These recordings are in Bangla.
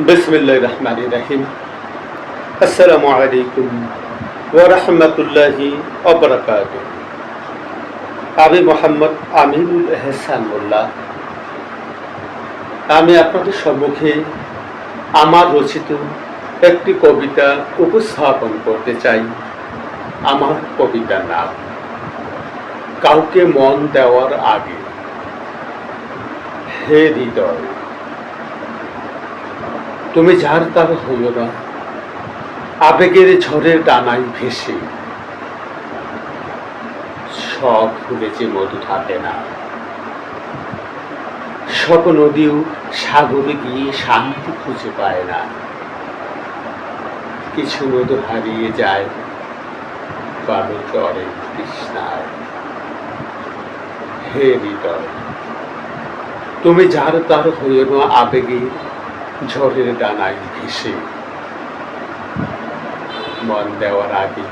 বিসমিল্লাহির রহমানির রহিম। আসসালামু আলাইকুম ওয়া রাহমাতুল্লাহি ওয়া বারাকাতুহু। আমি মোহাম্মদ আমিনুল এহসান মোল্লা। আমি আপনাদের সম্মুখে আমার রচিত একটি কবিতা উপস্থাপন করতে চাই। আমার কবিতার নাম কাউকে মন দেওয়ার আগে। হে হৃদয়, তুমি যার তার হইও না আবেগের ঝড়ের ডানায় ভেসে। সব ফুলে যে মধু থাকে না, সব নদীও সাগরে গিয়ে শান্তি খুঁজে পায় না। কিছু মধু হারিয়ে যায় কালো জ্বরে তৃষ্ণায়। হে হৃদয়, তুমি যার তার হইও না আবেগের ঝড়ের ডানায় ভেসে। মন দেওয়ার আগে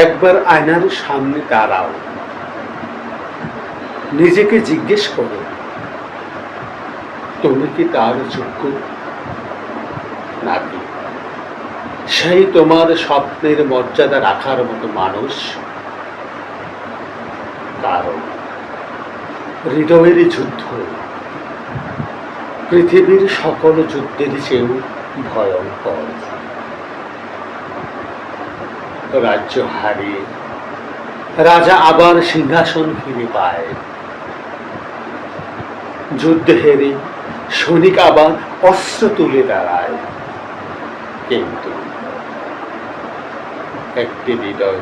একবার আয়নার সামনে দাঁড়াও, নিজেকে জিজ্ঞেস করো তুমি কি তার যোগ্য, নাকি সেই তোমার স্বপ্নের মর্যাদা রাখার মতো মানুষ। কারণ হৃদয়ের যুদ্ধ পৃথিবীর সকল যুদ্ধের চেয়েও ভয়ঙ্কর। রাজ্য হারিয়ে রাজা আবার সিংহাসন ফিরে পায়, যুদ্ধে হেরে সৈনিক আবার অস্ত্র তুলে দাঁড়ায়। কিন্তু একটি হৃদয়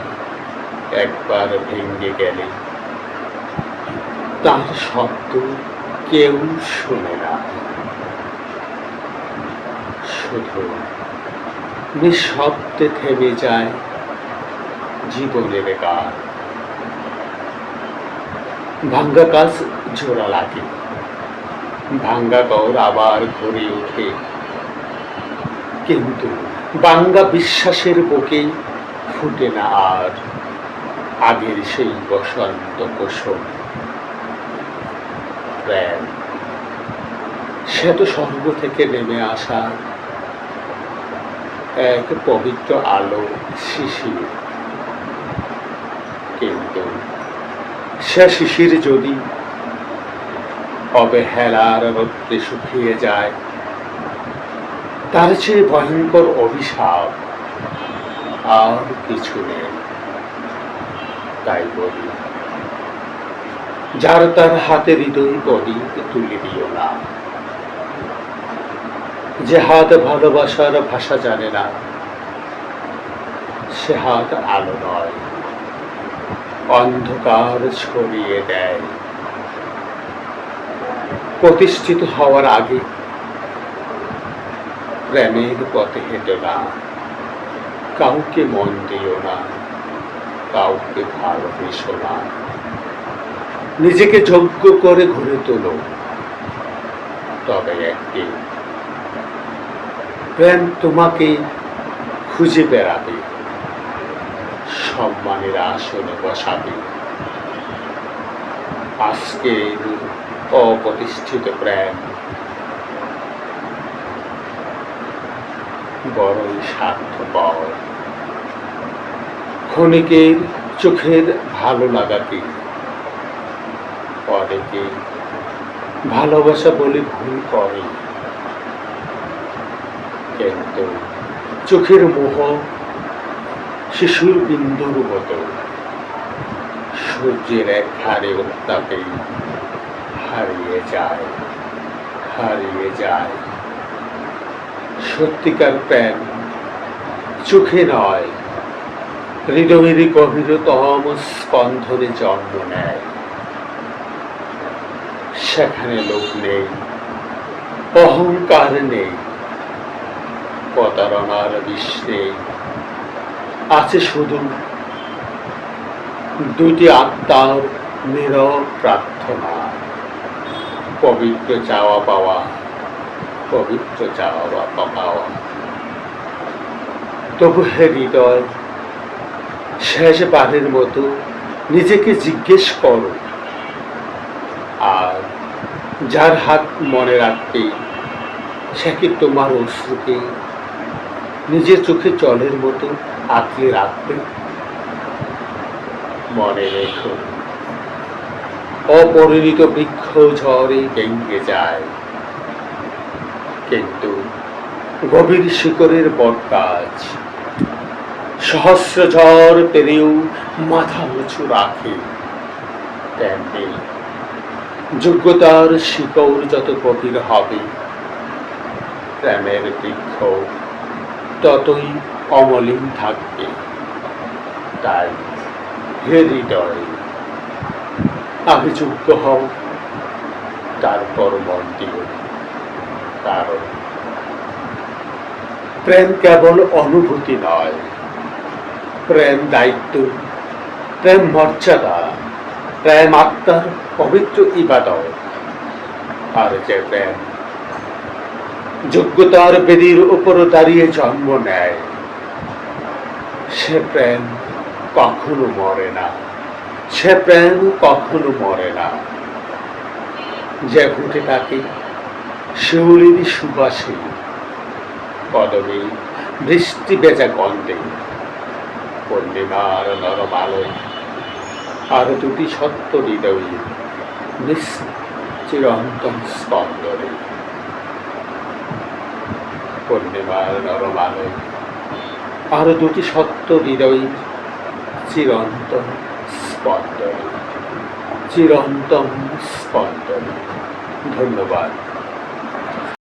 একবার ভেঙে গেলে তার শব্দ কেউ শোনে না, শুধু নিঃশব্দে থেমে যায় জীবনের গান। ভাঙ্গা কাজ জোড়া লাগে, ভাঙ্গা ঘর আবার ঘুরে ওঠে। কিন্তু ভাঙ্গা বিশ্বাসের বুকে ফুটে না আর আগের সেই বসন্ত কুসুম। প্রেম সে তো স্বর্গ থেকে নেমে আসা এক পবিত্র আলো শিশির। কিন্তু সে শিশির যদি অবহেলার রোদ্রে শুকিয়ে যায়, তার চেয়ে ভয়ঙ্কর অভিশাপ আর কিছু নেই। তাই বলি, যার তার হাতে হৃদয় প্রদীপ তুলে দিও না। যে হাত ভালোবাসার ভাষা জানে না, সে হাত আলো নয়, অন্ধকার ছড়িয়ে দেয়। প্রতিষ্ঠিত হওয়ার আগে প্রেমের পথে হেঁটো না। কাউকে মন দিও না, কাউকে ভালোবেসো না। নিজেকে যোগ্য করে গড়ে তোলো, তবে একদিন প্রেম তোমাকে খুঁজে বেড়াবে, সম্মানের আসনে বসাবে। আজকে অপ্রতিষ্ঠিত প্রেম বড়ই স্বার্থপর। ক্ষণিকের চোখের ভালো লাগাকে অনেকে ভালোবাসা বলে ভুল করে। কিন্তু চোখের মোহ শিশুর বিন্দুর মতো, সূর্যের এক ধারে উত্তাপে হারিয়ে যায়, হারিয়ে যায়। সত্যিকার প্রেম চোখে নয়, হৃদয়ের গভীরতম স্পন্দনে জন্ম নেয়। সেখানে লোভ নেই, অহংকার নেই, প্রতারণার বিষ নেই। আছে শুধু দুটি আত্মার নীরব প্রার্থনা, পবিত্র চাওয়া পাওয়া, পবিত্র চাওয়া পাওয়া। তবু হে হৃদয়, শেষবারের মতো নিজেকে জিজ্ঞেস করো, আর যার হাত মনে রাখতে সে কি তোমার অশ্রুকে নিজের চোখে জলের মতো আঁকড়ে রাখবে? মনে রেখো, অপরিণিত বৃক্ষ ঝড়ে ভেঙে যায়, কিন্তু গভীর শিকড়ের বটগাছ সহস্র ঝড় পেরেও মাথা উঁচু রাখে। তেমনি যোগ্যতার শিকড় যত গভীর হবে, প্রেমের বৃক্ষ ততই অমলিন থাকবে। তাই হে হৃদয়, আগে যোগ্য হও, তারপর মন দিও। কারণ প্রেম কেবল অনুভূতি নয়, প্রেম দায়িত্ব, প্রেম মর্যাদা, প্রেম আত্মার পবিত্র ইবাদত। আর যে প্রেম যোগ্যতার বেদির উপর দাঁড়িয়ে জন্ম নেয়, সে প্রেম কখনো মরে না, সে প্রেম কখনো মরে না। যে ফুটে থাকে শিউলির সুবাসে, কদমে বৃষ্টি বেজা গন্ধে, পূর্ণিমার নরম আলোয়, আর দুটি সত্য হৃদয়ে চিরন্তন স্পন্দনে। পূর্ণিমার নরম আলোয় আর দুটি সত্য হৃদয়ে চিরন্তন স্পন্দনে, চিরন্তন স্পন্দনে। ধন্যবাদ।